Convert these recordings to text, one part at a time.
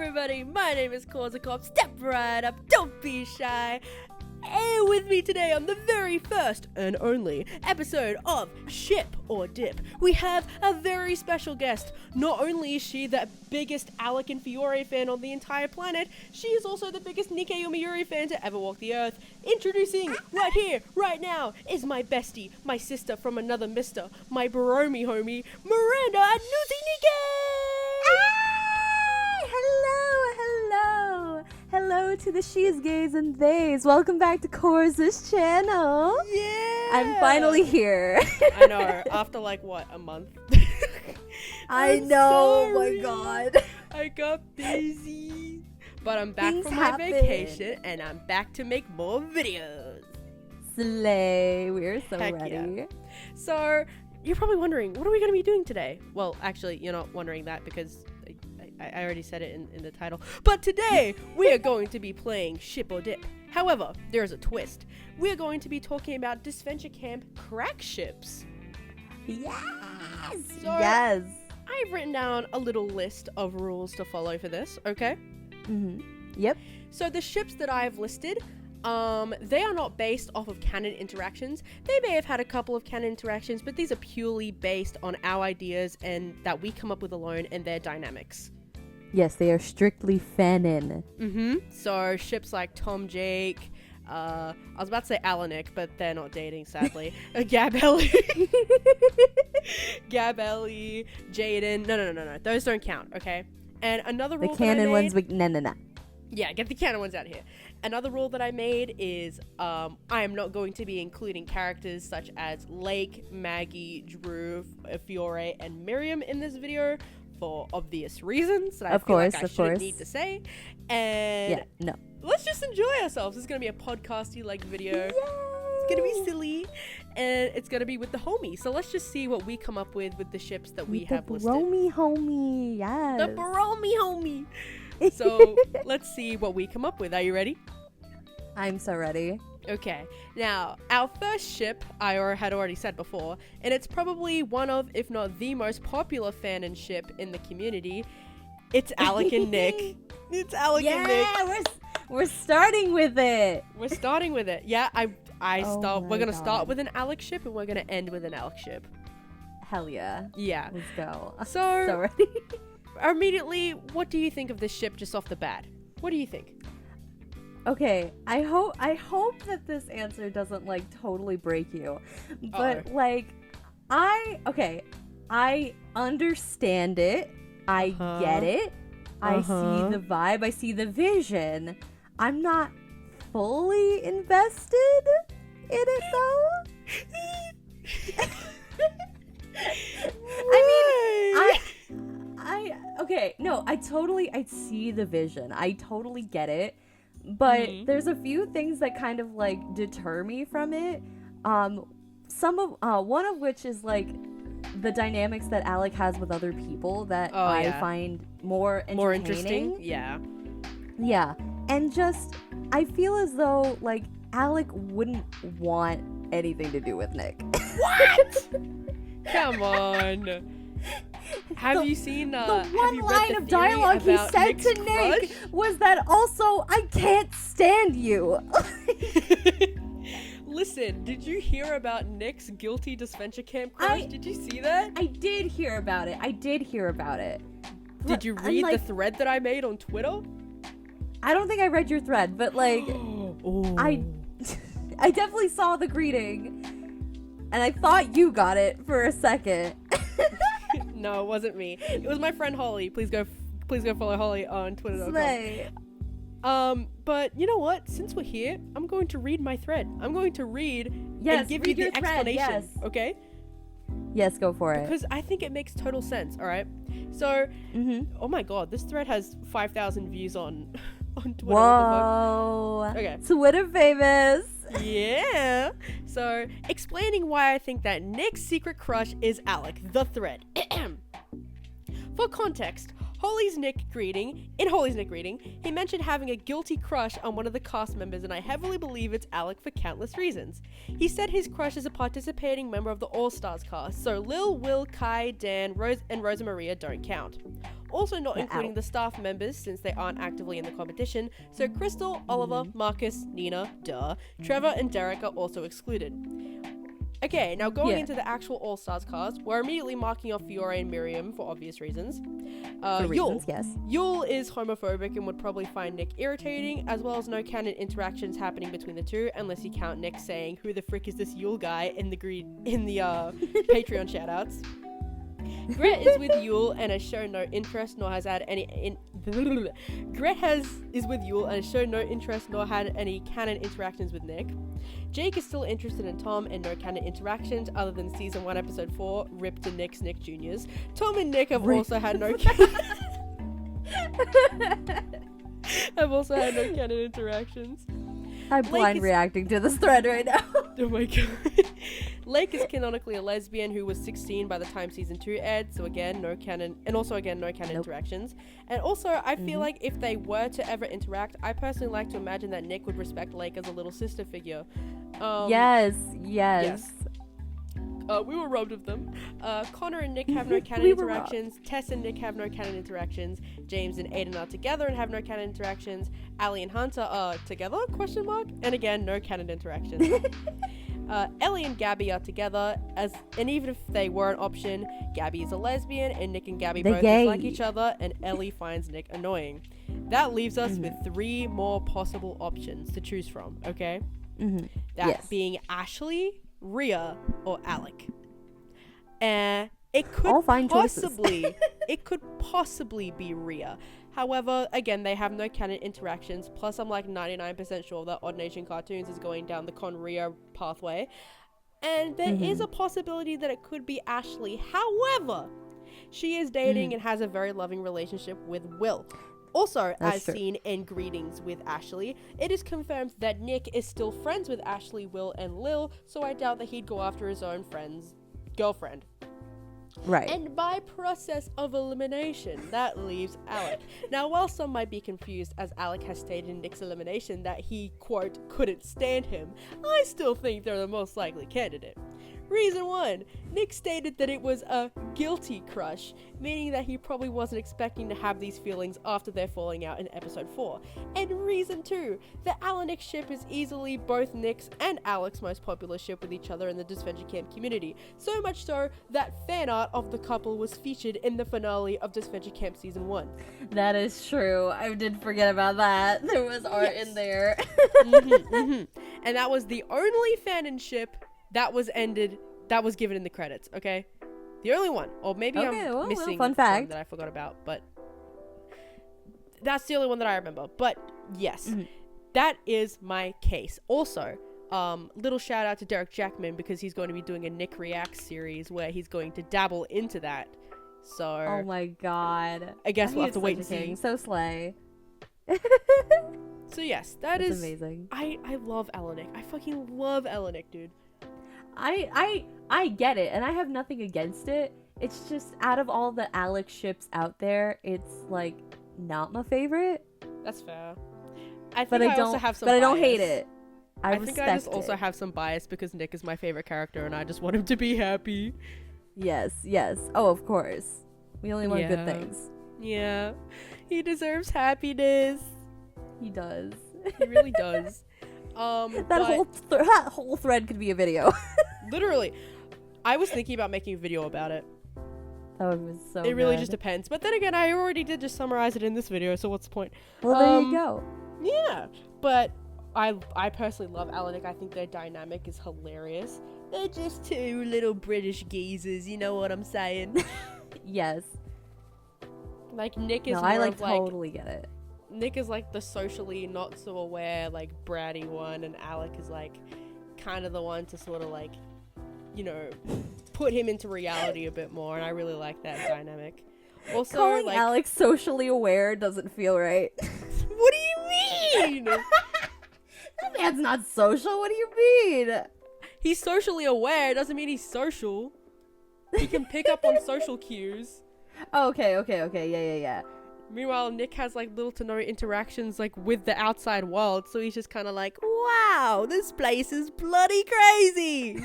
everybody, my name is Korzakov. Step right up, don't be shy. And with me today on the very first and only episode of Ship or Dip, we have a very special guest. Not only is she the biggest Alec and Fiore fan on the entire planet, she is also the biggest Nikke Yomiuri fan to ever walk the earth. Introducing, right here, right now, is my bestie, my sister from another mister, my baromi homie, Miranda and Nuzi Nikke! Hello to the she's, gays, and theys. Welcome back to Korz's channel. Yeah! I'm finally here. I know, after like, what, a month? I know, oh my god. I got busy. But I'm back Things from my happen. vacation, and I'm back to make more videos. Slay. We're so Heck ready. yeah. So, you're probably wondering, what are we going to be doing today? Well, actually, you're not wondering that because I already said it in the title. But today, we are going to be playing Ship or Dip. However, there is a twist. We are going to be talking about Disventure Camp crack ships. Yes. So, yes. I've written down a little list of rules to follow for this, okay? Yep. So the ships that I've listed, they are not based off of canon interactions. They may have had a couple of canon interactions, but these are purely based on our ideas and that we come up with alone and their dynamics. Yes, they are strictly fanin. So ships like Tom Jake, I was about to say Alanik, but they're not dating, sadly. Gabelli. Gabelli, Jaden. No. Those don't count, okay? And another rule The canon ones, no. Yeah, get the canon ones out of here. Another rule that I made is I am not going to be including characters such as Lake, Maggie, Drew, Fiore, and Miriam in this video for obvious reasons that I feel like I shouldn't need to say. And let's just enjoy ourselves. This is going to be a podcasty-like video. Yay! It's going to be silly, and it's going to be with the homie. So let's just see what we come up with the ships that we have listed. The Baromi homie, yes. The Baromi homie. So let's see what we come up with. Are you ready? I'm so ready. Okay. Now, our first ship, I had already said before, and it's probably one of, if not the most popular fanon ship in the community. It's Alec and Nick. It's Alec and Nick. Yeah, we're starting with it. We're starting with it. Yeah, we're gonna start God. with an Alec ship, and we're gonna end with an Alec ship. Hell yeah. Yeah. Let's go. So ready. Immediately, what do you think of this ship just off the bat? What do you think? Okay, I hope that this answer doesn't like totally break you. But I understand it. I get it. I see the vibe. I see the vision. I'm not fully invested in it though. I see the vision. I totally get it. But there's a few things that kind of like deter me from it. One of which is like the dynamics that Alec has with other people that I find more interesting. Yeah. Yeah. And just I feel as though like Alec wouldn't want anything to do with Nick. What? Come on. Have you seen the one line of dialogue he said Nick's to Nick crush? was that also I can't stand you. Listen, did you hear about Nick's guilty Disventure Camp crush? Did you see that? I did hear about it. Did you read the thread that I made on Twitter? I don't think I read your thread, but like I definitely saw the greeting and I thought you got it for a second. No, it wasn't me. It was my friend Holly. Please go follow Holly on Twitter.com. Slay. But you know what? Since we're here, I'm going to read my thread. I'm going to read and give you the explanation. Yes. Okay? Yes, go for it. Because I think it makes total sense, alright? So, oh my god, this thread has 5,000 views on Twitter. Whoa. What the fuck? Okay. Twitter famous. Yeah. So, explaining why I think that Nick's secret crush is Alec, the thread. For context, in Holly's Nick greeting, he mentioned having a guilty crush on one of the cast members, and I heavily believe it's Alec for countless reasons. He said his crush is a participating member of the All-Stars cast, so Lil, Will, Kai, Dan, Rose, and Rosa Maria don't count. Also not Yeah, including ow. the staff members since they aren't actively in the competition. So Crystal, Oliver, Marcus, Nina, Trevor and Derek are also excluded. Okay, now going Yeah. into the actual All-Stars cast, we're immediately marking off Fiore and Miriam for obvious reasons. For reasons, yes. Yul is homophobic and would probably find Nick irritating, as well as no canon interactions happening between the two, unless you count Nick saying, "Who the frick is this Yul guy?" in the Patreon shoutouts. Gret is with Yul and has shown no interest nor has had any is with Yul and has shown no interest nor had any canon interactions with Nick. Jake is still interested in Tom and no canon interactions other than season 1 episode 4, Rip to Nick's Nick Jr.'s. Tom and Nick have also had no canon interactions. I'm blind reacting to this thread right now. Oh my god. Lake is canonically a lesbian who was 16 by the time season 2 aired, so again, no canon, and also again, no canon interactions. And also, I feel like if they were to ever interact, I personally like to imagine that Nick would respect Lake as a little sister figure. Yes. We were robbed of them. Connor and Nick have no canon interactions. Tess and Nick have no canon interactions. James and Aiden are together and have no canon interactions. Allie and Hunter are together? ? And again, no canon interactions. Ellie and Gabby are together, and even if they were an option, Gabby is a lesbian, and Nick and Gabby both dislike each other, and Ellie finds Nick annoying. That leaves us with 3 more possible options to choose from, okay? That being Ashley, Rhea, or Alec. It could possibly be Rhea. However, again, they have no canon interactions. Plus, I'm like 99% sure that Odd Nation Cartoons is going down the Con-Rhea pathway. And there is a possibility that it could be Ashley. However, she is dating and has a very loving relationship with Will. Also, as seen in Greetings with Ashley, it is confirmed that Nick is still friends with Ashley, Will, and Lil, so I doubt that he'd go after his own friend's girlfriend. Right. And by process of elimination, that leaves Alec. Now, while some might be confused, as Alec has stated in Nick's elimination that he, quote, couldn't stand him, I still think they're the most likely candidate. Reason 1, Nick stated that it was a guilty crush, meaning that he probably wasn't expecting to have these feelings after their falling out in episode 4. And reason 2, the Al-Nick ship is easily both Nick's and Alec's most popular ship with each other in the Disventure Camp community, so much so that fan art of the couple was featured in the finale of Disventure Camp season 1. That is true. I did forget about that. There was art in there. And that was the only fanship that was given in the credits, okay? The only one. Or maybe I'm missing fun fact one that I forgot about, but that's the only one that I remember. But yes, that is my case. Also, little shout out to Derek Jackman because he's going to be doing a Nick Reacts series where he's going to dabble into that. So oh my god. I guess we'll have to wait and see. So slay. So yes, that's amazing. I love Al-Nick. I fucking love Al-Nick, dude. I get it, and I have nothing against it. It's just out of all the Alex ships out there, it's like not my favorite. That's fair. I don't hate it. I think I just also have some bias because Nick is my favorite character, and I just want him to be happy. Yes. Oh, of course. We only want good things. Yeah, he deserves happiness. He does. He really does. That whole thread could be a video. Literally. I was thinking about making a video about it. Oh, it was so It really just depends. But then again, I already did just summarize it in this video, so what's the point? Well, there you go. Yeah. But I personally love Al-Nick. I think their dynamic is hilarious. They're just two little British geezers, you know what I'm saying? Yes. Like, Nick is totally get it. Nick is like the socially not so aware, like bratty one, and Alec is like kind of the one to sort of like, you know, put him into reality a bit more, and I really like that dynamic. Also, calling like, Alex socially aware doesn't feel right. What do you mean? That man's not social. What do you mean? He's socially aware. Doesn't mean he's social. He can pick up on social cues. Oh, okay. Yeah. Meanwhile, Nick has like little to no interactions like with the outside world, so he's just kind of like, wow, this place is bloody crazy.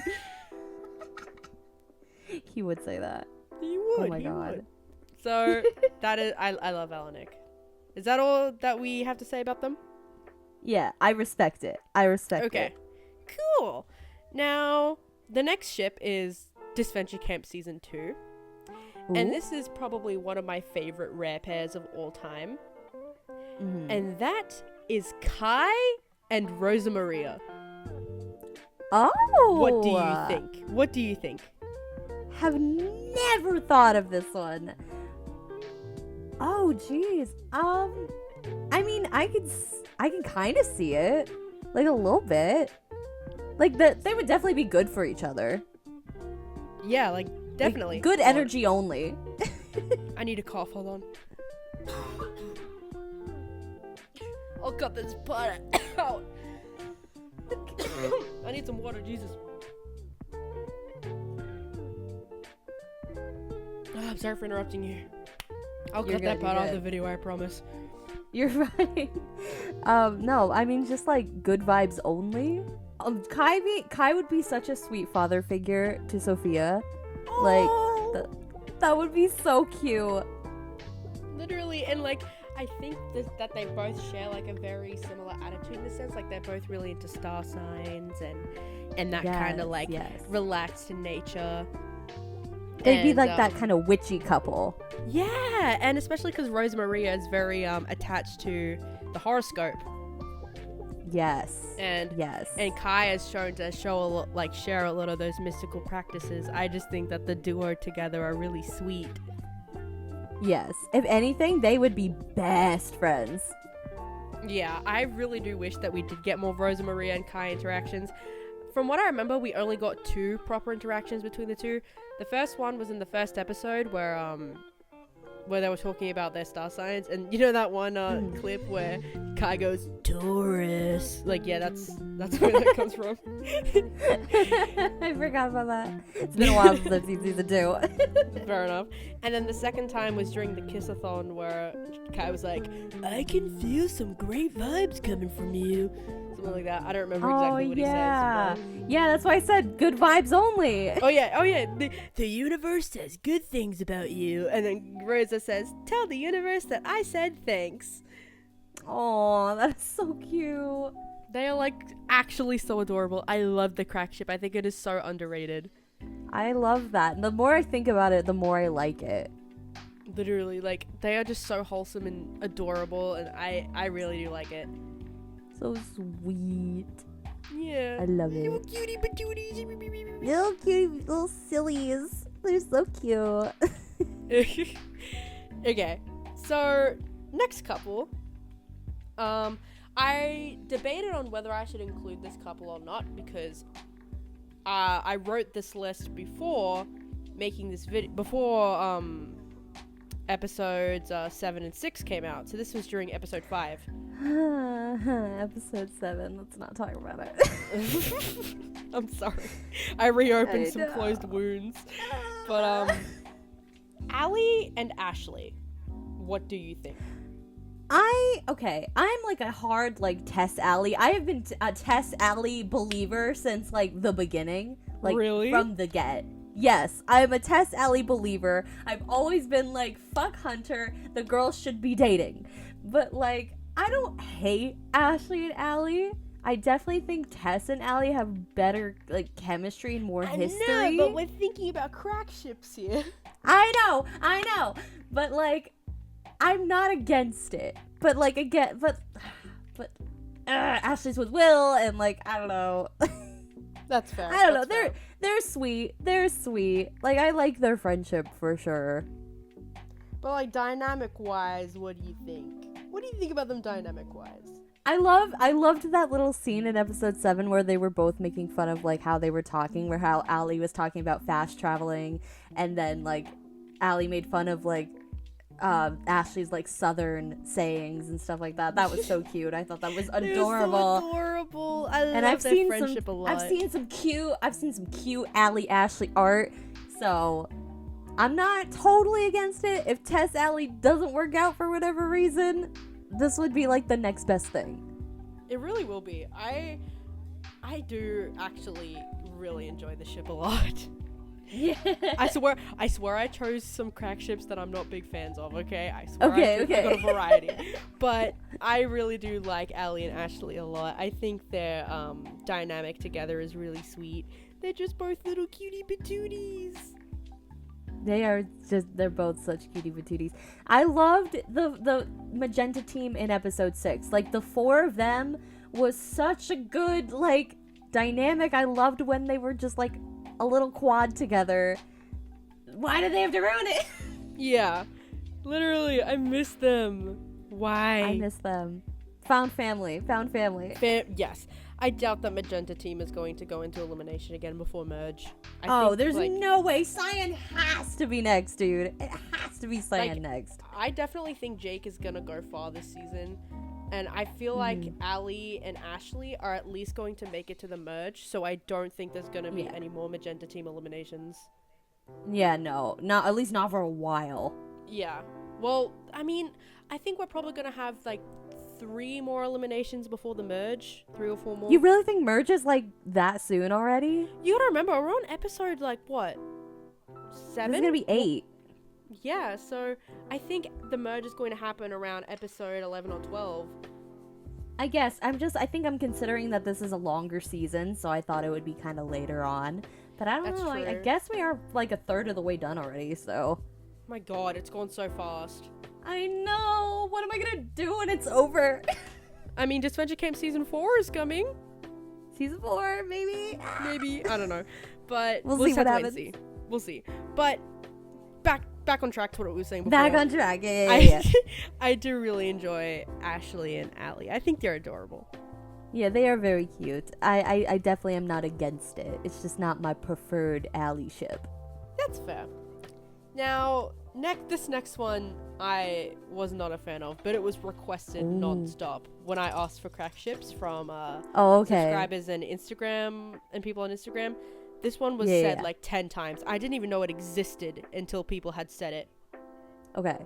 He would say that. He would. Oh my god. So that is, I love Alanik. Is that all that we have to say about them? Yeah, I respect it. Okay. Okay, cool. Now, the next ship is Disventure Camp Season 2. Ooh. And this is probably one of my favorite rare pairs of all time. Mhm. And that is Kai and Rosa Maria. Oh! What do you think? What do you think? Have never thought of this one. Oh, jeez. I mean, I can kind of see it, like a little bit. Like they would definitely be good for each other. Yeah, like definitely. Like, good energy only. I need a cough. Hold on. I'll cut this part out. I need some water, Jesus. Oh, I'm sorry for interrupting you. I'll cut that part out of the video, I promise. You're right. No, I mean just like good vibes only. Kai would be such a sweet father figure to Sophia. Oh. Like that would be so cute. Literally, and like I think that they both share like a very similar attitude in the sense, like they're both really into star signs and that kind of like relaxed nature. They'd be like that kind of witchy couple. Yeah, and especially because Rosa Maria is very attached to the horoscope. Yes. And Kai is shown to share a lot of those mystical practices. I just think that the duo together are really sweet. Yes. If anything, they would be best friends. Yeah, I really do wish that we did get more Rosa Maria and Kai interactions. From what I remember, we only got 2 proper interactions between the two. The first one was in the first episode where they were talking about their star signs, and you know that one clip where Kai goes Taurus. Like, yeah, that's where that comes from. I forgot about that. It's been a while since I've seen season 2. Fair enough. And then the second time was during the Kissathon where Kai was like, I can feel some great vibes coming from you. Something like that. I don't remember exactly what he says. But... yeah, that's why I said good vibes only. Oh yeah. The universe says good things about you. And then Rosa says, tell the universe that I said thanks. Oh, that's so cute. They are like actually so adorable. I love the crack ship. I think it is so underrated. I love that. The more I think about it, the more I like it. Literally, like, they are just so wholesome and adorable, and I really do like it. So sweet. Yeah. I love it. Little cutie patooties. Little cutie, little sillies. They're so cute. Okay, so next couple. I debated on whether I should include this couple or not because I wrote this list before making this video, before episodes 7 and 6 came out. So this was during episode 5. Episode 7. Let's not talk about it. I'm sorry. I reopened some closed wounds. But Allie and Ashley, what do you think? I'm like a hard like Tess Allie. I have been a Tess Allie believer since like the beginning. Like really? From the get. Yes, I'm a Tess Allie believer. I've always been like, fuck Hunter, the girls should be dating. But like, I don't hate Ashley and Allie. I definitely think Tess and Allie have better like chemistry and more history. I know, but we're thinking about crack ships here. I know. But like, I'm not against it. But like again, but Ashley's with Will, and like I don't know. That's fair. I don't know. They're sweet. They're sweet. Like I like their friendship for sure. But like dynamic wise, what do you think? What do you think about them dynamic wise? I loved that little scene in episode 7 where they were both making fun of like how they were talking, where how Allie was talking about fast traveling, and then like Allie made fun of like Ashley's like southern sayings and stuff like that. That was so cute. I thought that was adorable. So adorable. I love their friendship a lot. I've seen some cute Allie Ashley art. So I'm not totally against it. If Tess Allie doesn't work out for whatever reason, this would be like the next best thing. It really will be. I do actually really enjoy the ship a lot. Yeah. I swear I chose some crack ships that I'm not big fans of, okay? I swear I got a variety. But I really do like Allie and Ashley a lot. I think their dynamic together is really sweet. They're just both little cutie patooties. They're both such cutie patooties. I loved the magenta team in episode 6. Like, the 4 of them was such a good, like, dynamic. I loved when they were just, like, a little quad together. Why did they have to ruin it? Yeah. Literally, I miss them. Why? I miss them. Found family. Yes. I doubt that magenta team is going to go into elimination again before merge. There's no way. Cyan has to be next, dude. It has to be Cyan next. I definitely think Jake is gonna go far this season. And I feel like Allie and Ashley are at least going to make it to the merge, so I don't think there's going to be any more magenta team eliminations. Yeah, no. Not, at least not for a while. Yeah. Well, I mean, I think we're probably going to have, like, 3 more eliminations before the merge. 3 or 4 more. You really think merge is, like, that soon already? You gotta remember, we're on episode, like, what? 7? This is going to be 8. Yeah, so I think the merge is going to happen around episode 11 or 12. I guess. I think I'm considering that this is a longer season, so I thought it would be kind of later on. But I don't know. I guess we are like a third of the way done already, so. My god, it's gone so fast. I know. What am I going to do when it's over? I mean, Disventure Camp Season 4 is coming. Season 4, maybe? Maybe. I don't know. But we'll see what happens. We'll see. But back on track to what we were saying before. Back on track, yeah. I do really enjoy Ashley and Allie. I think they're adorable. Yeah, they are very cute. I definitely am not against it. It's just not my preferred Allie ship. That's fair. Now, this next one I was not a fan of, but it was requested non-stop when I asked for crack ships from subscribers and Instagram and people on Instagram. This one was said like 10 times. I didn't even know it existed until people had said it. Okay.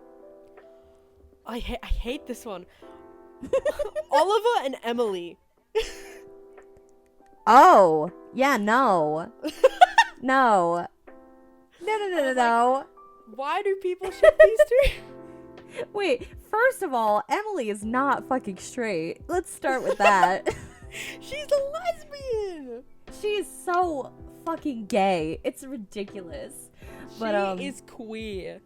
I hate this one. Oliver and Emily. Oh. Yeah, no. No. No. Why do people ship these two? Wait, first of all, Emily is not fucking straight. Let's start with that. She's a lesbian. She is so fucking gay. It's ridiculous. But she is queer.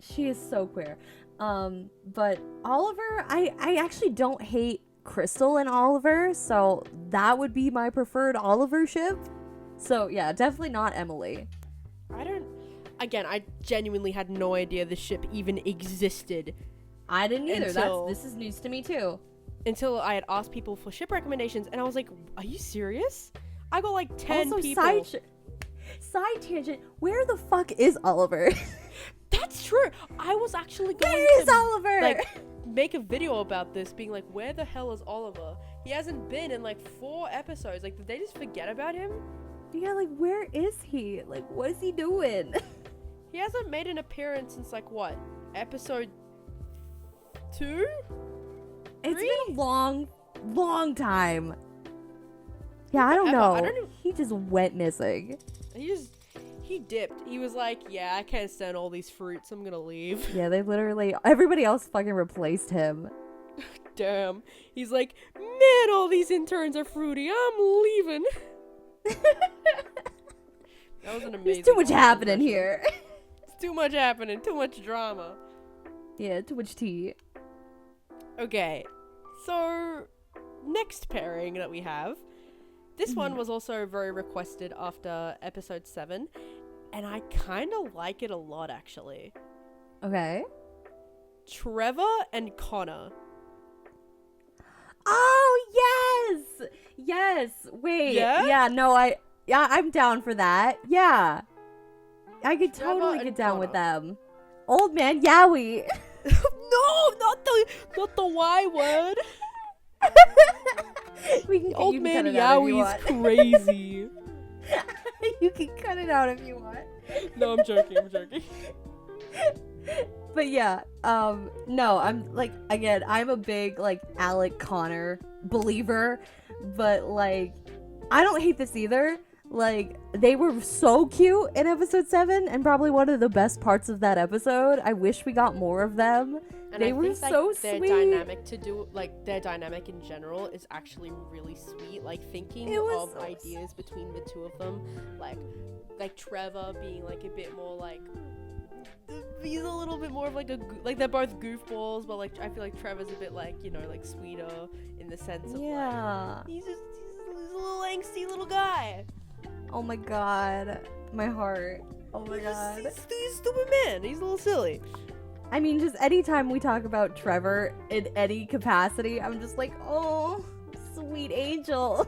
She is so queer. But Oliver, I actually don't hate Crystal and Oliver, so that would be my preferred Oliver ship. So yeah, definitely not Emily. I genuinely had no idea this ship even existed. I didn't either. This is news to me too. Until I had asked people for ship recommendations, and I was like, are you serious? I got like 10 also, people. Side tangent, where the fuck is Oliver? That's true. I was actually going Where is Oliver? Like, make a video about this, being like, where the hell is Oliver? He hasn't been in like 4 episodes. Like, did they just forget about him? Yeah, like, where is he? Like, what is he doing? He hasn't made an appearance since like what? Episode 2? It's been a long time. Yeah, I don't know. He just went missing. He dipped. He was like, yeah, I can't stand all these fruits. I'm gonna leave. Yeah, everybody else fucking replaced him. Damn. He's like, man, all these interns are fruity. I'm leaving. That was an amazing. There's too much happening here. It's too much happening. Too much drama. Yeah, too much tea. Okay. So, next pairing that we have. This one was also very requested after episode 7, and I kind of like it a lot, actually. Okay. Trevor and Connor. Oh, yes! Yes! Wait. Yeah? Yeah, no, I'm down for that. Yeah. I could totally get down with them. Old man Yowie. No, not the Y word. Old man Yowie is crazy. You can cut it out if you want. No, I'm joking. But yeah, no, I'm like, again, I'm a big like Alec Connor believer, but like, I don't hate this either. Like, they were so cute in episode 7, and probably one of the best parts of that episode. I wish we got more of them. And they I were think, so their sweet. their dynamic in general is actually really sweet. Like, thinking of so ideas between the two of them, like Trevor being like a bit more like, he's a little bit more of like they're both goofballs, but like I feel like Trevor's a bit like, you know, like sweeter in the sense of like he's a little angsty little guy. Oh my god, my heart. Oh my god, he's a stupid man. He's a little silly. I mean, just anytime we talk about Trevor in any capacity, I'm just like, oh, sweet angel.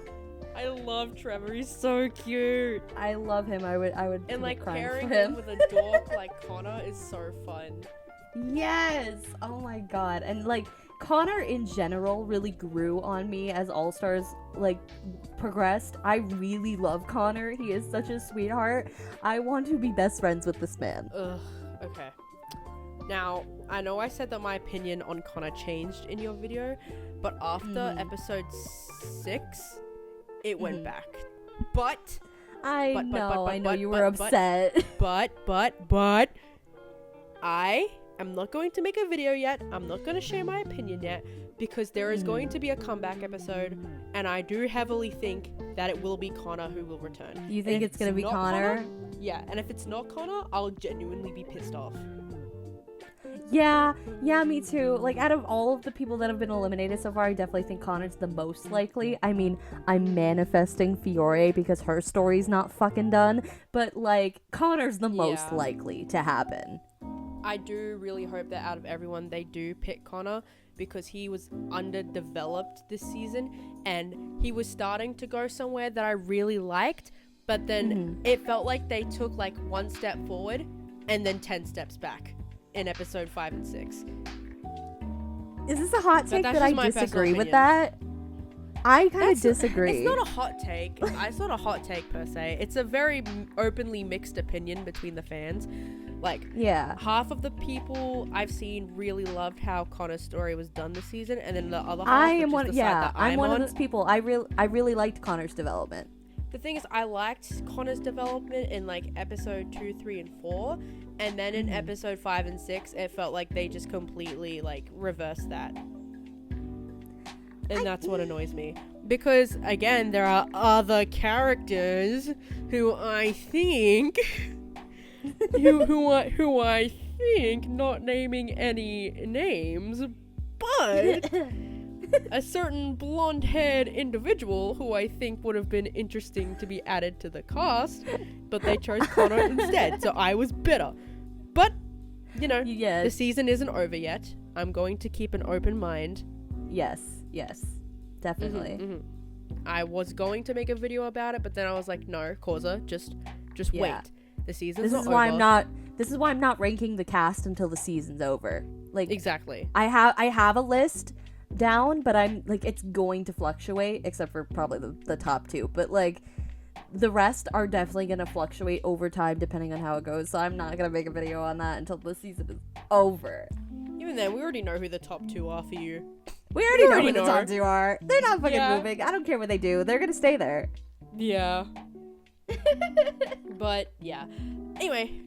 I love Trevor. He's so cute. I love him. I would. And like pairing him with a dork like Connor is so fun. Yes. Oh my god. And like Connor in general really grew on me as All Stars like progressed. I really love Connor. He is such a sweetheart. I want to be best friends with this man. Ugh. Okay. Now, I know I said that my opinion on Connor changed in your video, but after episode 6, it went back. But I know you were upset. But I am not going to make a video yet. I'm not going to share my opinion yet, because there is going to be a comeback episode, and I do heavily think that it will be Connor who will return. You think it's going to be Connor? Yeah, and if it's not Connor, I'll genuinely be pissed off. Yeah, me too. Like, out of all of the people that have been eliminated so far, I definitely think Connor's the most likely. I mean, I'm manifesting Fiore because her story's not fucking done, but, like, Connor's the most likely to happen. I do really hope that out of everyone, they do pick Connor, because he was underdeveloped this season, and he was starting to go somewhere that I really liked, but then it felt like they took, like, 1 step forward and then 10 steps back in episode 5 and 6. Is this a hot take that I disagree with that? I kind of disagree. It's not a hot take. It's not a hot take per se. It's a very openly mixed opinion between the fans. Like, half of the people I've seen really loved how Connor's story was done this season, and then the other half, I'm one of those people. I really liked Connor's development. The thing is, I liked Connor's development in like episode 2, 3, and 4, and then in episode 5 and 6, it felt like they just completely like reversed that. And that's what annoys me. Because again, there are other characters who I think who I think, not naming any names, but a certain blonde-haired individual who I think would have been interesting to be added to the cast, but they chose Connor instead, so I was bitter. But, you know, the season isn't over yet. I'm going to keep an open mind. Yes, definitely. I was going to make a video about it, but then I was like, no, Causa, just wait. The season's not over. This is why I'm not ranking the cast until the season's over. Like, exactly. I have a list down, but I'm like, it's going to fluctuate, except for probably the top 2, but like the rest are definitely going to fluctuate over time depending on how it goes, so I'm not going to make a video on that until the season is over. Even then, we already know who the top 2 are for you. We already know who the top 2 are. They're not fucking moving. I don't care what they do. They're going to stay there. Yeah. But yeah. Anyway,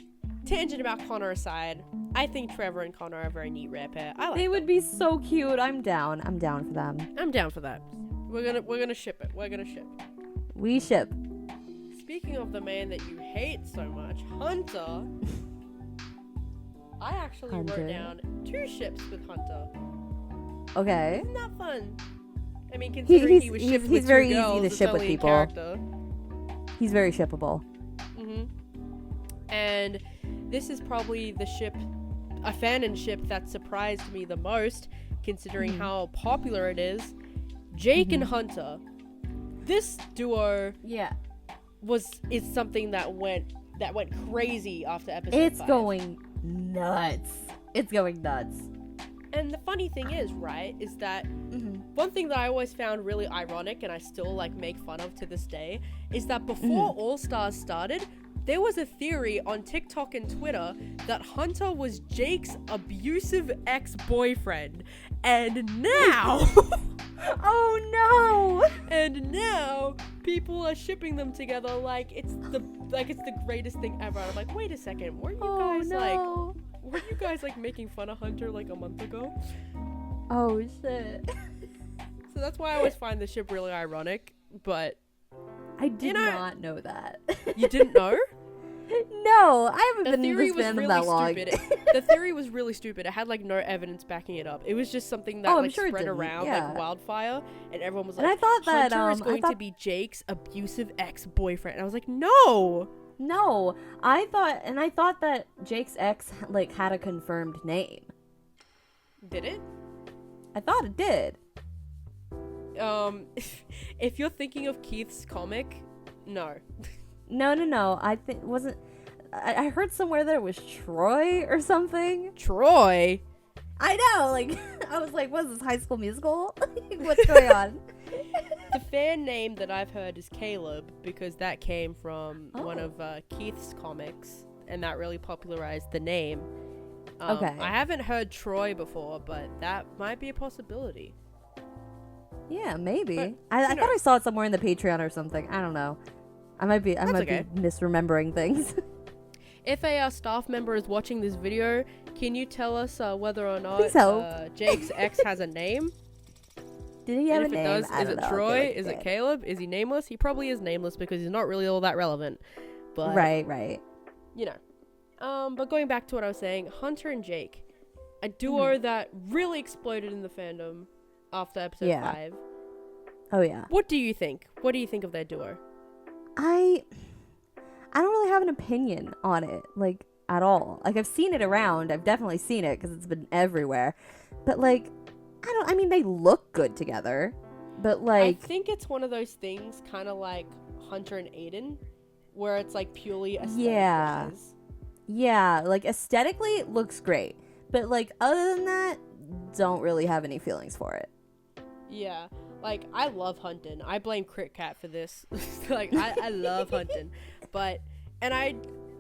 tangent about Connor aside, I think Trevor and Connor are a very neat rare pair. They would be so cute. I'm down for them. I'm down for that. We're gonna ship it. We ship. Speaking of the man that you hate so much, Hunter. I actually wrote down 2 ships with Hunter. Okay. Isn't that fun? I mean, considering he was shipped with 2 very girls, easy to ship with people. Character. He's very shippable. And this is probably the ship, a fanon ship that surprised me the most, considering how popular it is. Jake and Hunter. This duo is something that went crazy after episode 5. It's going nuts. And the funny thing is, right, is that one thing that I always found really ironic, and I still like make fun of to this day, is that before All Stars started, there was a theory on TikTok and Twitter that Hunter was Jake's abusive ex-boyfriend, and now Oh no! And now people are shipping them together like it's the greatest thing ever. And I'm like, wait a second, weren't you guys like making fun of Hunter like a month ago? Oh shit. So that's why I always find the ship really ironic, but I did not know that. You didn't know? No, I haven't The been in theory this was fandom really that long. stupid. The theory was really stupid. It had like no evidence backing it up. It was just something that like spread around like wildfire, and everyone was like, and I thought that Hunter is going to be Jake's abusive ex-boyfriend. And I was like, no. No, I thought that Jake's ex like had a confirmed name. Did it? I thought it did. If you're thinking of Keith's comic, no. No. I heard somewhere that it was Troy or something. Troy? I know, like, I was like, what is this, High School Musical? What's going on? The fan name that I've heard is Caleb, because that came from one of Keith's comics, and that really popularized the name. Okay. I haven't heard Troy before, but that might be a possibility. Yeah, maybe. But, I thought I saw it somewhere in the Patreon or something. I don't know. I might be misremembering things. If a staff member is watching this video, can you tell us whether or not Jake's ex has a name? Did he have a name? If it does, is it Troy? Is it Caleb? Is he nameless? He probably is nameless because he's not really all that relevant. But right. You know. But going back to what I was saying, Hunter and Jake, a duo that really exploded in the fandom after episode 5. Oh yeah. What do you think? What do you think of their duo? I don't really have an opinion on it, like, at all. Like, I've seen it around. I've definitely seen it because it's been everywhere. But, like, I mean, they look good together. But, like, I think it's one of those things kind of like Hunter and Aiden, where it's, like, purely aesthetic. Yeah, like, aesthetically, it looks great. But, like, other than that, don't really have any feelings for it. Yeah. Like, I love Hunting. I blame Crit Cat for this. Like, I love Hunting. But, and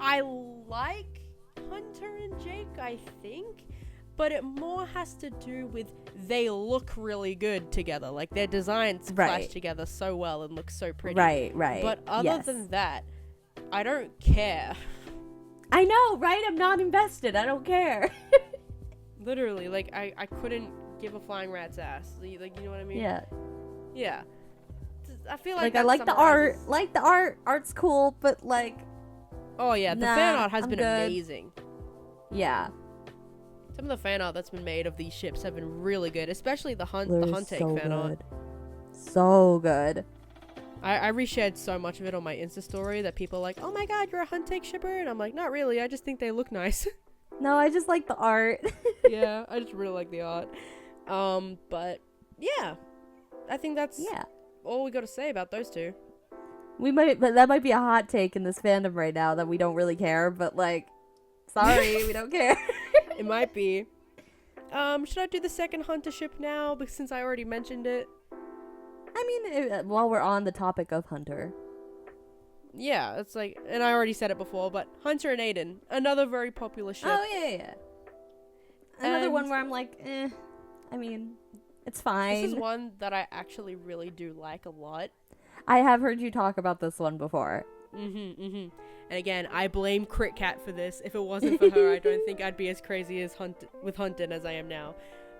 I like Hunter and Jake, I think. But it more has to do with they look really good together. Like, their designs clash together so well and look so pretty. Right. But other than that, I don't care. I know, right? I'm not invested. I don't care. Literally, like, I couldn't give a flying rat's ass. Like, you know what I mean? Yeah. I feel like I like the art. Like the art. Art's cool, but like. Oh yeah, the fan art has been amazing. Yeah. Some of the fan art that's been made of these ships have been really good, especially the Huntake fan art. So good. I reshared so much of it on my Insta story that people are like, "Oh my god, you're a Huntake shipper," and I'm like, "Not really. I just think they look nice." No, I just like the art. Yeah, I just really like the art. But yeah, I think that's all we got to say about those two. But that might be a hot take in this fandom right now that we don't really care, but like, sorry, we don't care. It might be. Should I do the second Hunter ship now? Because since I already mentioned it. I mean, while we're on the topic of Hunter. Yeah, it's like, and I already said it before, but Hunter and Aiden, another very popular ship. Oh, yeah. Another one where I'm like, I mean, it's fine. This is one that I actually really do like a lot. I have heard you talk about this one before. And again, I blame Crit Cat for this. If it wasn't for her, I don't think I'd be as crazy as with Hunting as I am now.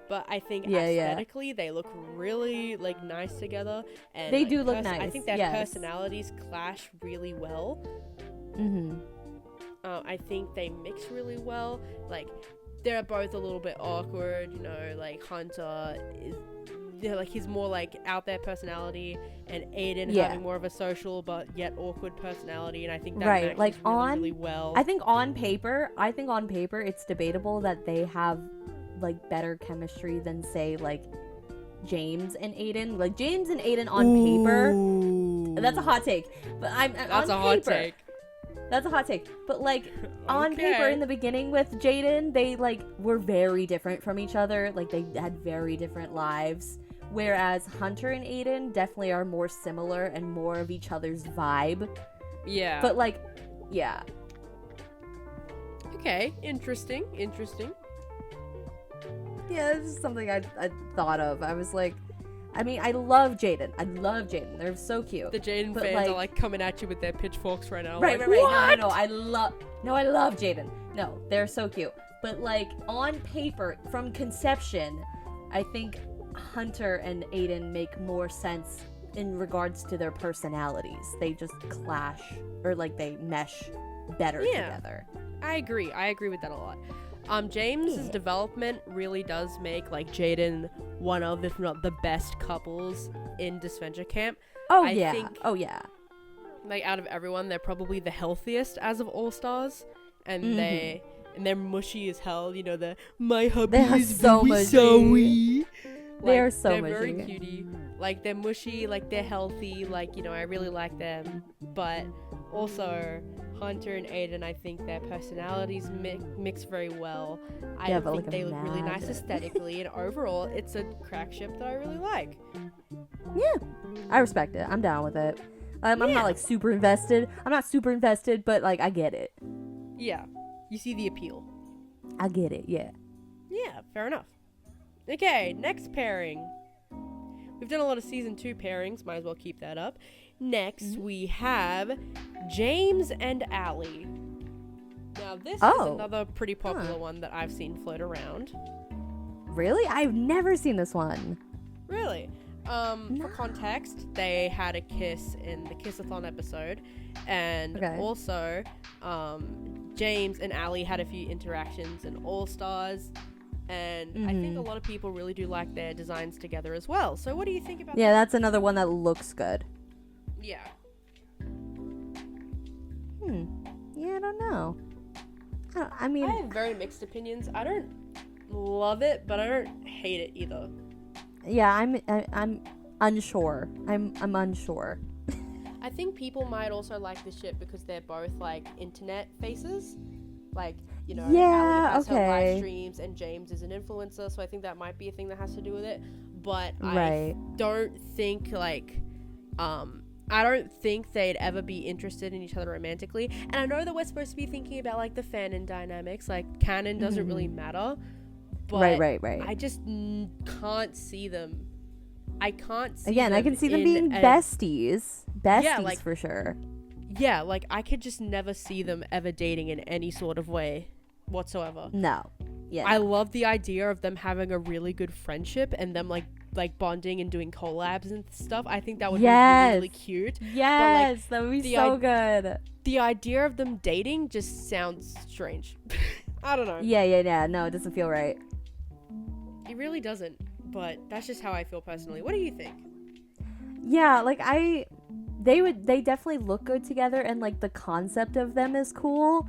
But I think aesthetically, they look really like nice together. And they like, do look nice. I think their personalities clash really well. I think they mix really well. Like, they're both a little bit awkward, you know, like Hunter is, he's more like out there personality, and Aiden having more of a social but yet awkward personality, and I think that matches like really well. I think on paper it's debatable that they have like better chemistry than say like James and Aiden. Like James and Aiden on paper, that's a hot take. But that's a hot take. That's a hot take. But like on paper in the beginning with Jaden, they like were very different from each other. Like they had very different lives. Whereas Hunter and Aiden definitely are more similar and more of each other's vibe. Yeah. But like, yeah. Okay, interesting. Yeah, this is something I thought of. I was like, I mean, I love Jaden. They're so cute. The Jaden But, fans are like coming at you with their pitchforks right now. Right. Like, What? No, I love Jaden. No, they're so cute. But like on paper, from conception, I think Hunter and Aiden make more sense in regards to their personalities. They just clash, or like they mesh better together. I agree with that a lot. James's development really does make like Jaden one of, if not the best couples in Disventure Camp. I think, like out of everyone, they're probably the healthiest as of All Stars, and they're mushy as hell. You know, my hubby is so mushy. They're so mushy. They're very cutie. Like, they're mushy, like, they're healthy. Like, you know, I really like them. But also, Hunter and Aiden, I think their personalities mix very well. I think they look really nice aesthetically. And overall, it's a crack ship that I really like. Yeah, I respect it. I'm down with it. I'm not, like, super invested. I'm not super invested, but, like, I get it. Yeah. You see the appeal. I get it, yeah. Yeah, fair enough. Okay, next pairing. We've done a lot of season 2 pairings. Might as well keep that up. Next, we have James and Allie. Now, this is another pretty popular one that I've seen float around. Really? I've never seen this one. Really? For context, they had a kiss in the Kiss-a-thon episode. And also, James and Allie had a few interactions in All Stars. And I think a lot of people really do like their designs together as well. So what do you think about that? Yeah, that's another one that looks good. Yeah. Yeah, I don't know. I mean... I have very mixed opinions. I don't love it, but I don't hate it either. Yeah, I'm unsure. I'm unsure. I think people might also like this ship because they're both, like, internet faces. Like, you know, Allie has her live streams and James is an influencer, so I think that might be a thing that has to do with it. But I don't think, like, I don't think they'd ever be interested in each other romantically. And I know that we're supposed to be thinking about, like, the fanon dynamics. Like, canon doesn't really matter. But right. I just can't see them. I can't see Again, I can see them being besties. Besties, like, for sure. Yeah, like, I could just never see them ever dating in any sort of way whatsoever. No. Yeah. I love the idea of them having a really good friendship and them, like bonding and doing collabs and stuff. I think that would be really cute. Yes, that would be so good. The idea of them dating just sounds strange. I don't know. Yeah. No, it doesn't feel right. It really doesn't, but that's just how I feel personally. What do you think? Yeah, like, they definitely look good together, and like the concept of them is cool,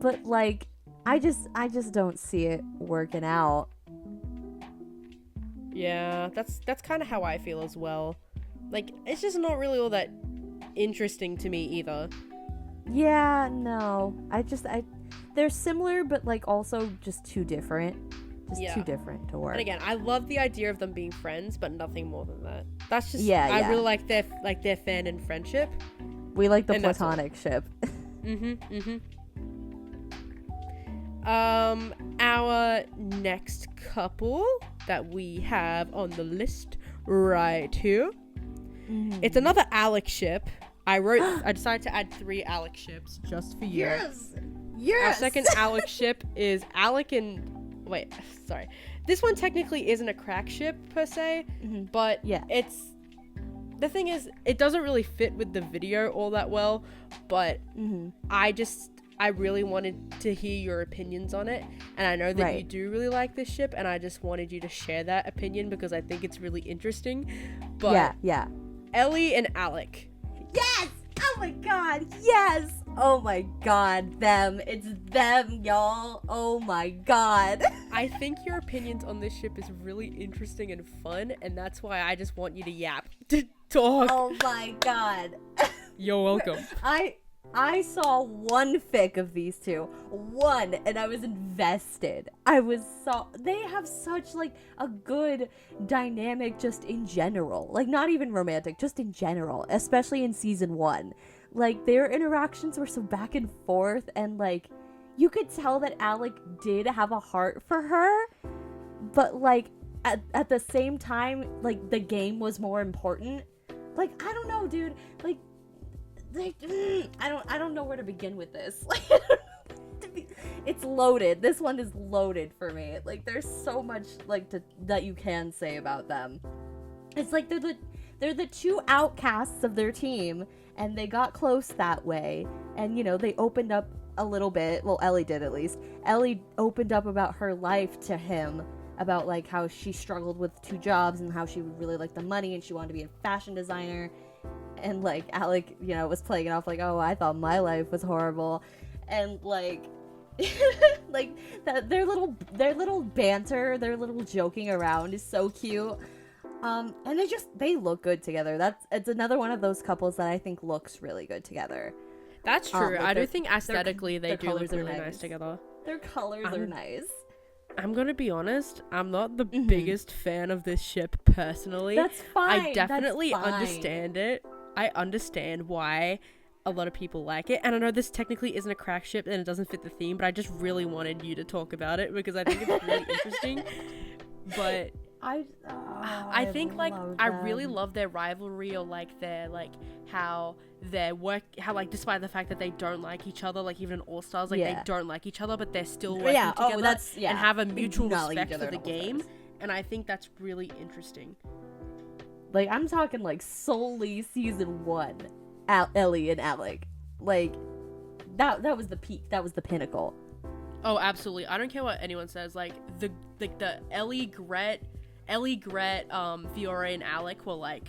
but like I just don't see it working out. Yeah, that's kind of how I feel as well. Like, it's just not really all that interesting to me either. Yeah, no. They're similar, but like also just too different. Too different to work. And again, I love the idea of them being friends, but nothing more than that. That's just I really like their fan and friendship. We like the platonic ship. Our next couple that we have on the list right here. It's another Alex ship. I decided to add 3 Alex ships just for you. Yes. Our second Alex ship is Alec and this one technically isn't a crack ship per se, but it's the thing is it doesn't really fit with the video all that well, but I really wanted to hear your opinions on it, and I know that you do really like this ship, and I just wanted you to share that opinion because I think it's really interesting. But yeah. Ellie and Alec. Yes! Oh my god, yes! Oh my god, them. It's them, y'all. Oh my god. I think your opinions on this ship is really interesting and fun, and that's why I just want you to yap. To talk. Oh my god. You're welcome. I saw one fic of these two. One, and I was invested. They have such, like, a good dynamic just in general. Like, not even romantic, just in general. Especially in season 1. Like, their interactions were so back and forth, and, like, you could tell that Alec did have a heart for her. But, like, at the same time, like, the game was more important. Like, I don't know, dude. Like I don't know where to begin with this. Like, it's loaded. This one is loaded for me. Like, there's so much like that you can say about them. It's like they're the two outcasts of their team, and they got close that way. And, you know, they opened up a little bit. Well, Ellie did, at least. Ellie opened up about her life to him, about like how she struggled with 2 jobs and how she would really like the money and she wanted to be a fashion designer. And like Alec, you know, was playing it off like, oh, I thought my life was horrible. And like like that their little banter, their little joking around is so cute. And they look good together. It's another one of those couples that I think looks really good together. That's true. Like I do think aesthetically they do look really nice. nice together. Their colors are nice. I'm gonna be honest, I'm not the biggest fan of this ship personally. That's fine. I definitely understand it. I understand why a lot of people like it, and I know this technically isn't a crack ship and it doesn't fit the theme, but I just really wanted you to talk about it because I think it's really interesting. But I think like I really love their rivalry, or like their like how like despite the fact that they don't like each other, like even in All Stars, like they don't like each other, but they're still working together and have a mutual respect for the game. And I think that's really interesting. Like, I'm talking like solely season 1, Ellie and Alec. Like that was the peak. That was the pinnacle. Oh, absolutely. I don't care what anyone says. Like the Ellie, Gret, Fiore, and Alec were like,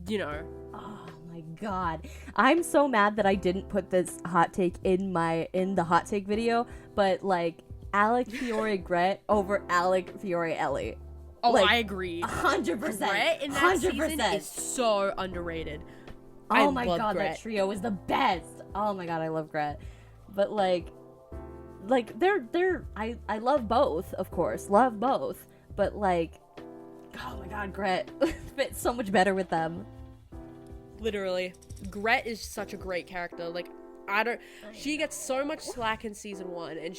you know. Oh my god. I'm so mad that I didn't put this hot take in the hot take video, but like Alec, Fiore, Gret over Alec, Fiore, Ellie. Oh, like, I agree. 100%. Gret in that 100%. Season is so underrated. Oh my god, Gret. That trio is the best. Oh my god, I love Gret. But like I love both, of course. Love both. But like, oh my god, Gret fits so much better with them. Literally. Gret is such a great character. Like, she gets so much slack in season 1, and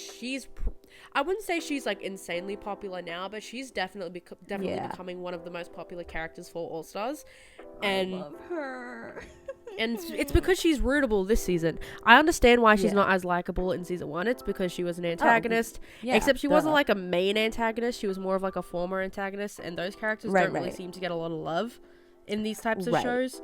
I wouldn't say she's like insanely popular now, but she's definitely becoming one of the most popular characters for All Stars. And I love her. And it's because she's rootable this season. I understand why she's not as likable in season 1. It's because she was an antagonist. Except she wasn't like a main antagonist. She was more of like a former antagonist, and those characters don't really seem to get a lot of love in these types of shows.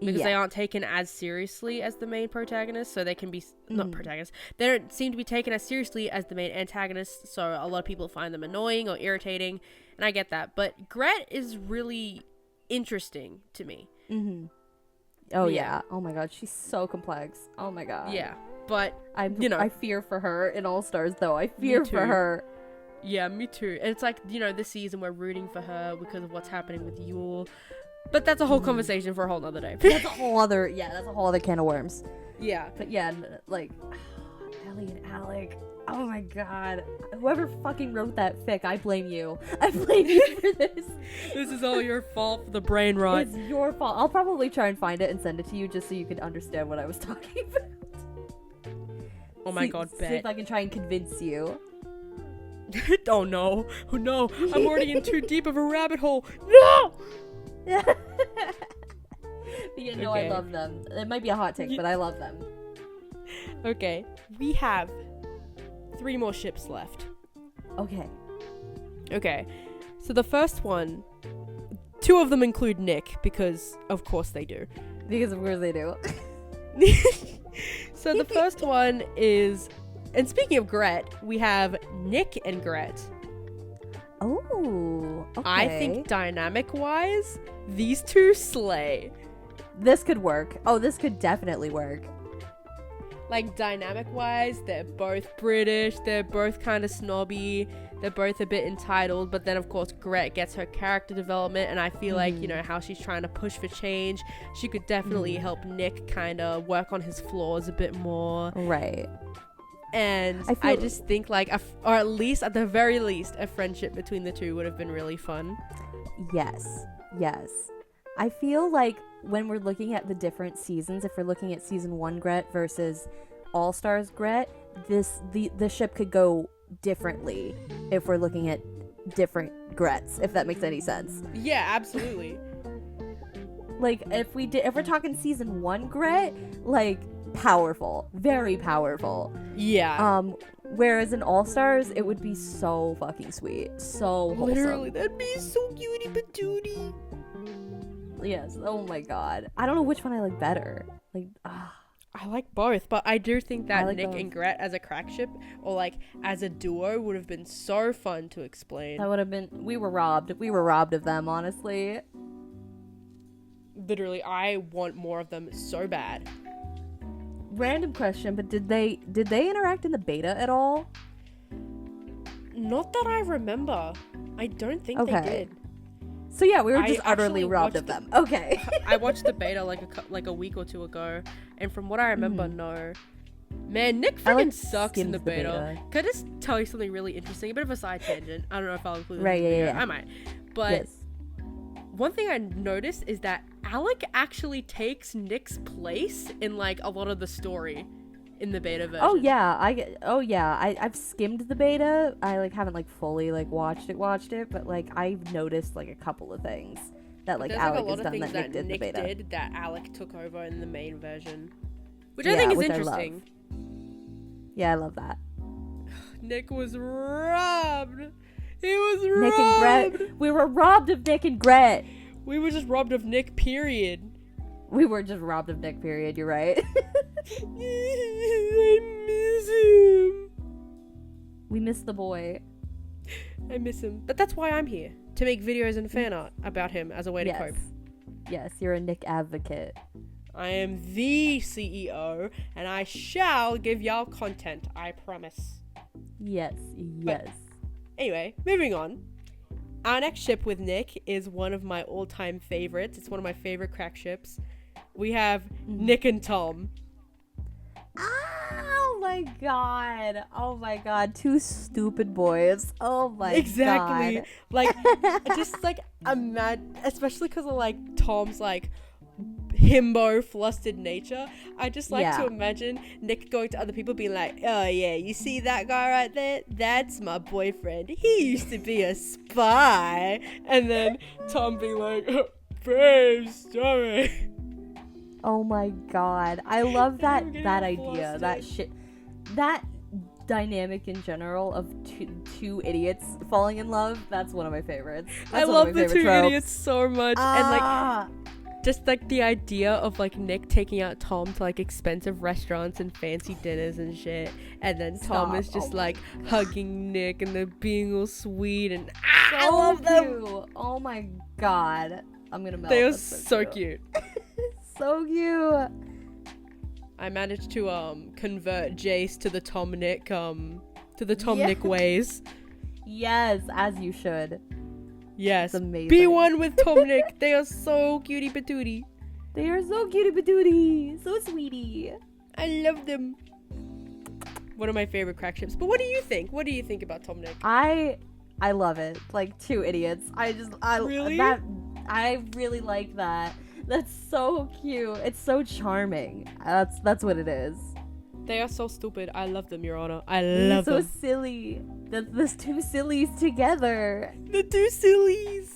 Because they aren't taken as seriously as the main protagonist, so they can be not protagonists. They don't seem to be taken as seriously as the main antagonists, so a lot of people find them annoying or irritating, and I get that. But Gret is really interesting to me. Oh yeah. Oh my god, she's so complex. Oh my god. Yeah, but I fear for her in All Stars, though. I fear for her. Yeah, me too. And it's like, this season we're rooting for her because of what's happening with Yule. But that's a whole conversation for a whole nother day. That's a whole other can of worms. Yeah. But yeah, like, Ellie and Alec. Oh my god. Whoever fucking wrote that fic, I blame you. I blame you for this. This is all your fault for the brain rot. It's your fault. I'll probably try and find it and send it to you just so you can understand what I was talking about. Oh my god, bet. See if I can try and convince you. Oh no. Oh no. I'm already in too deep of a rabbit hole. No! But I love them. It might be a hot take, but I love them. Okay, we have 3 more ships left. Okay, so the first one, 2 of them include Nick, because of course they do. So the first one is, and speaking of Gret, we have Nick and Gret. Oh, okay. I think dynamic-wise, these 2 slay. This could work. Oh, this could definitely work. Like, dynamic-wise, they're both British, they're both kind of snobby, they're both a bit entitled, but then, of course, Gret gets her character development, and I feel like, how she's trying to push for change, she could definitely help Nick kind of work on his flaws a bit more. Right. And I just think like, or at least, at the very least, a friendship between the 2 would have been really fun. Yes. I feel like when we're looking at the different seasons, if we're looking at season 1 Gret versus All Stars Gret, the ship could go differently if we're looking at different Grets, if that makes any sense. Yeah, absolutely. Like, if we're talking season 1 Gret, like, powerful. Very powerful. Yeah. Whereas in All-Stars, it would be so fucking sweet. So wholesome. Literally, that'd be so cutie patootie. Yes, oh my god. I don't know which one I like better. Like, I like both, but I do think that like Nick both. and Gret as a crack ship, or like as a duo, would have been so fun to explain. that would have been... We were robbed of them, honestly. Literally, I want more of them so bad. Random question, but did they interact in the beta at all? Not that I remember. I don't think Okay. they did. So yeah, we were I just utterly actually robbed of watched them. Okay. I watched the beta like a week or two ago, and from what I remember, no. Man, Nick I, freaking like, sucks in skimmed the the beta. beta. Can I just tell you something really interesting? A bit of a side tangent. I don't know if I'll include this Right, in the yeah, video. yeah. I might. But Yes. one thing I noticed is that Alec actually takes Nick's place in like a lot of the story in the beta version. Oh yeah, I've skimmed the beta. I like haven't like fully like watched it, but like I've noticed like a couple of things that like There's Alec like a lot has of done things that Nick did in the beta. did that Alec took over in the main version, which I Yeah, think is which I love. interesting. Yeah, I love that. Nick was robbed. He was robbed. Nick and Gret. We were robbed of Nick and Gret. We were just robbed of Nick, period. We were just robbed of Nick, period. You're right. I miss him. We miss the boy. I miss him. But that's why I'm here. To make videos and fan art about him as a way to Yes. cope. Yes, you're a Nick advocate. I am the CEO, and I shall give y'all content, I promise. Yes, yes. Anyway, moving on. Our next ship with Nick is one of my all-time favorites. It's one of my favorite crack ships. We have Nick and Tom. Oh my god. Oh my god. Two stupid boys. Oh my Exactly. god. Like, just like, especially because of like Tom's like himbo flustered nature. I just like to imagine Nick going to other people being like, oh yeah, you see that guy right there? That's my boyfriend. He used to be a spy. And then Tom being like, oh, babe, stop it. Oh my god. I love that getting idea. flustered. That shit. That dynamic in general of two idiots falling in love. That's one of my favorites. That's I one love of my the favorite two tropes. idiots so much. And like, just like the idea of like Nick taking out Tom to like expensive restaurants and fancy dinners and shit, and then Tom Stop. is just Oh my like hugging Nick and they're being all sweet and So I love them. cute. Oh my god. I'm gonna melt. They are That's so cute. So cute. I managed to convert Jace to the Tom Nick Yeah. Nick ways. Yes, as you should. Yes. It's amazing. Be one with Tom Nick. They are so cutie patootie. They are so cutie patootie. So sweetie. I love them. One of my favorite crack ships. But what do you think? What do you think about Tom Nick? I love it. Like two idiots. Really? I really like that. That's so cute. It's so charming. That's what it is. They are so stupid. I love them, Your Honor. I love so them. silly. There's two sillies together. The two sillies.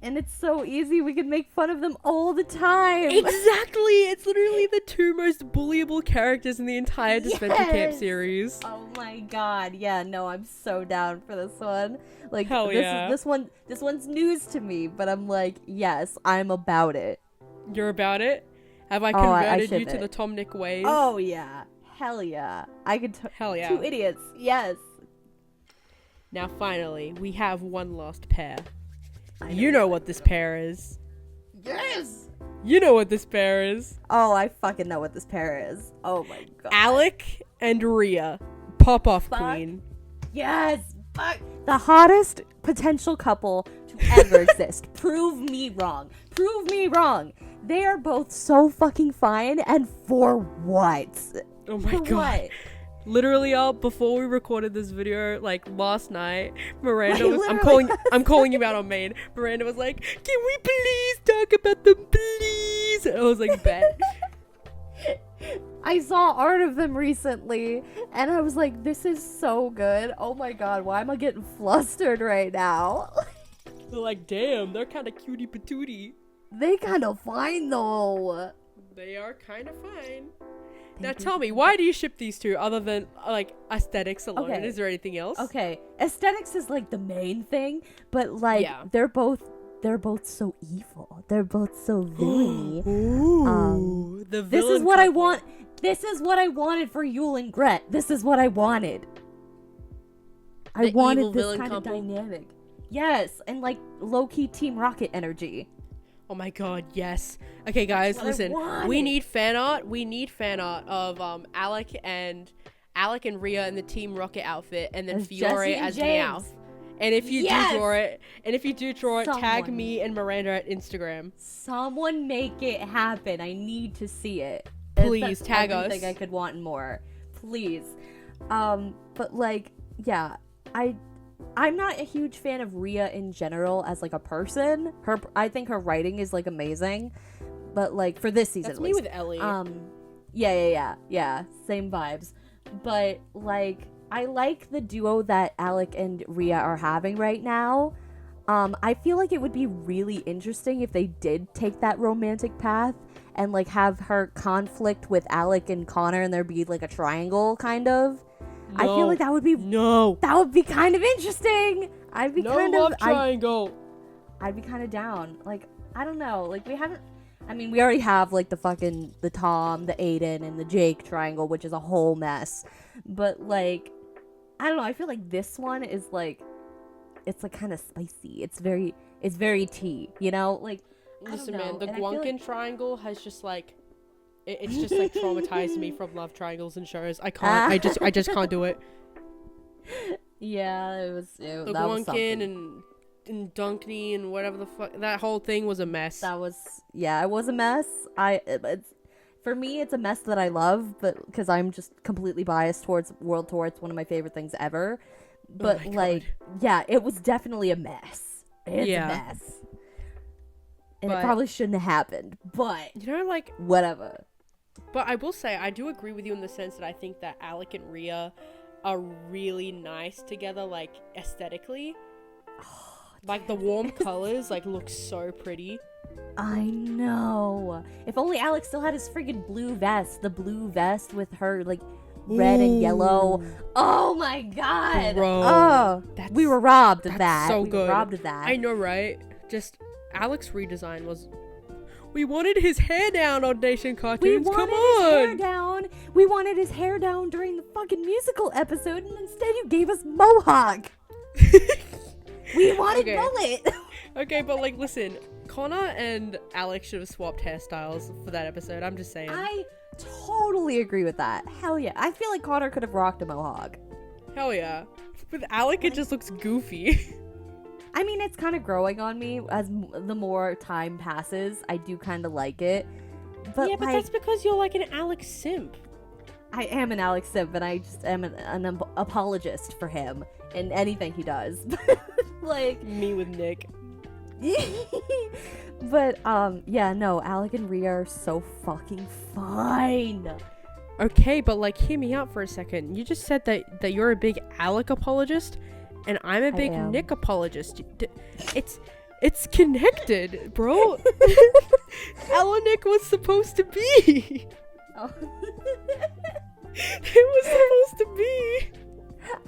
And it's so easy. We can make fun of them all the time. Exactly. It's literally the two most bullyable characters in the entire Disventure Camp Yes. series. Oh my god. Yeah, no, I'm so down for this one. Like Hell yeah. this one's news to me, but I'm like, yes, I'm about it. You're about it? Have I I converted you ship to it. the Tom Nick ways? Oh yeah. Hell yeah. I could Hell yeah. Two idiots. Yes. Now finally, we have one last pair. I You know what this pair is. Yes. You know what this pair is. Oh, I fucking know what this pair is. Oh my god. Alec and Rhea. Pop off Fuck. queen. Yes. Fuck. The hottest potential couple to ever exist. Prove me wrong. Prove me wrong. They are both so fucking fine, and for what? Oh my For god. what? Literally, y'all, before we recorded this video, like last night, Miranda Like, was literally. I'm calling you out on main. Miranda was like, can we please talk about them, please? And I was like, bet. I saw art of them recently, and I was like, this is so good. Oh my god, why am I getting flustered right now? They're like, damn, they're kind of cutie patootie. They kind of fine, though. They are kind of fine. Now tell me, why do you ship these two other than, like, aesthetics alone? Okay. Is there anything else? Okay, aesthetics is, like, the main thing, but, like, they're both so evil. They're both so villainy. Ooh, the villain this is what I couple. want. This is what I wanted for Yule and Gret. This is what I wanted. I wanted this kind of dynamic. Yes, and like low-key Team Rocket energy. Oh my god, yes. Okay, guys, listen. We need fan art. We need fan art of Alec and Rhea in the Team Rocket outfit, and then Fiore as Meowth. And if you do draw it, tag me and Miranda at Instagram. Someone make it happen. I need to see it. Please tag us. Everything I could want more. Please. But like, yeah, I'm not a huge fan of Rhea in general as like a person. I think her writing is like amazing, but like for this season, that's at me least. with Ellie. Yeah. Same vibes. But like, I like the duo that Alec and Rhea are having right now. I feel like it would be really interesting if they did take that romantic path and like have her conflict with Alec and Connor, and there be like a triangle kind of. No, I feel like that would be kind of interesting. I'd be kind of triangle. I'd be kind of down. Like, I don't know. Like, we already have like the Tom, the Aiden, and the Jake triangle, which is a whole mess. But like, I don't know. I feel like this one is like, it's like kind of spicy. It's very tea, you know? Like, listen, man, the Guankin triangle has just like, it's just like traumatized me from love triangles and shows. I can't. I just can't do it. Yeah, the Guankin and Dunkney and whatever the fuck, that whole thing was a mess. It was a mess. For me, it's a mess that I love, but because I'm just completely biased towards World Tour, it's one of my favorite things ever. But it was definitely a mess. It's a mess. And it probably shouldn't have happened, but like, whatever. But I will say, I do agree with you in the sense that I think that Alec and Rhea are really nice together, like, aesthetically. Like, the warm colors, like, look so pretty. I know. If only Alec still had his friggin' blue vest. The blue vest with her, like, red and yellow. Oh my god. Bro. We were robbed of that. So good. We were robbed of that. I know, right? Just, Alec's redesign was... We wanted his hair down on Nation Cartoons. Come on. We wanted his hair down during the fucking musical episode, and instead you gave us mohawk. We wanted mullet. Okay, but like, listen, Connor and Alex should have swapped hairstyles for that episode. I'm just saying. I totally agree with that. Hell yeah. I feel like Connor could have rocked a mohawk. Hell yeah. With Alec, it just looks goofy. I mean, it's kind of growing on me as the more time passes. I do kind of like it. But yeah, but that's because you're like an Alex simp. I am an Alex simp, and I just am an apologist for him in anything he does. Like me with Nick. But Alec and Rhea are so fucking fine. Okay, but like, hear me out for a second. You just said that you're a big Alec apologist, and I'm a big Nick apologist. It's connected, bro. Nick was supposed to be. Oh. It was supposed to be.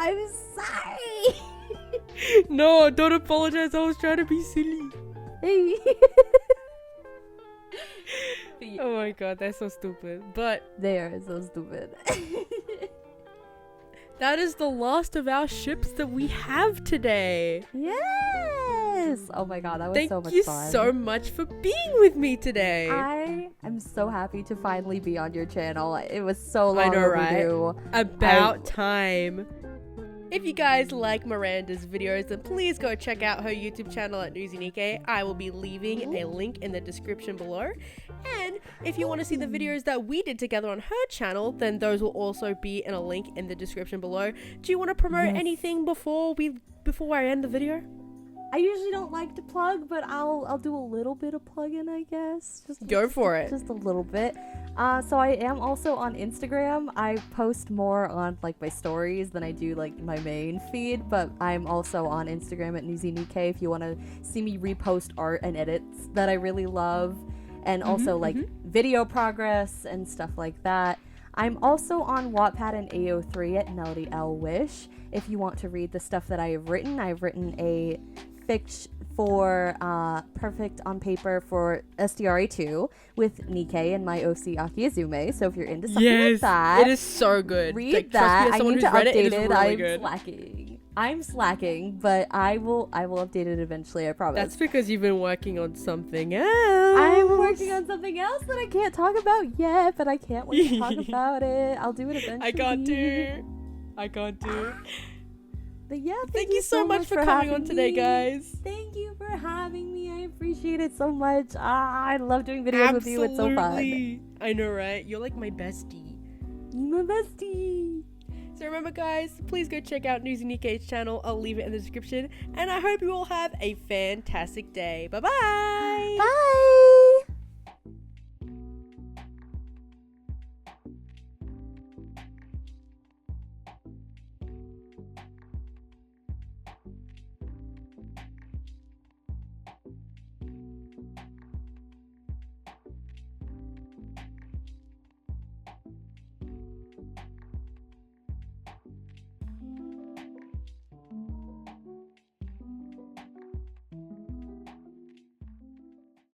I'm sorry. No, don't apologize. I was trying to be silly. Oh my god, that's so stupid. But they are so stupid. That is the last of our ships that we have today. Yes. Oh my god, that was so much fun. Thank you so much for being with me today. I am so happy to finally be on your channel. It was so long overdue. Right? About time. If you guys like Miranda's videos, then please go check out her YouTube channel at Newsynike. I will be leaving a link in the description below. And if you want to see the videos that we did together on her channel, then those will also be in a link in the description below. Do you want to promote anything before I end the video? I usually don't like to plug, but I'll do a little bit of plugging, I guess. Go for it. Just a little bit. So I am also on Instagram. I post more on like my stories than I do like my main feed, but I'm also on Instagram at NewsieNK if you want to see me repost art and edits that I really love, and also like video progress and stuff like that. I'm also on Wattpad and AO3 at Melody L Wish. If you want to read the stuff that I have written, I've written a fiction for Perfect on Paper for SDRA2 with Nikkei and my OC Aki Izume. So if you're into something like that, it is so good. Read like, that. I need to update it. Really I'm good. slacking. I'm slacking, but I will update it eventually, I promise. That's because you've been working on something else. I'm working on something else that I can't talk about yet, but I can't wait to talk about it. I'll do it eventually. I can't do. But yeah, thank you so much for coming on today, guys. Thank you for having me. I appreciate it so much. I love doing videos with you. It's so fun. I know, right? You're like my bestie. My bestie. So remember, guys, please go check out Newsy Nikkei's channel. I'll leave it in the description. And I hope you all have a fantastic day. Bye-bye. Bye.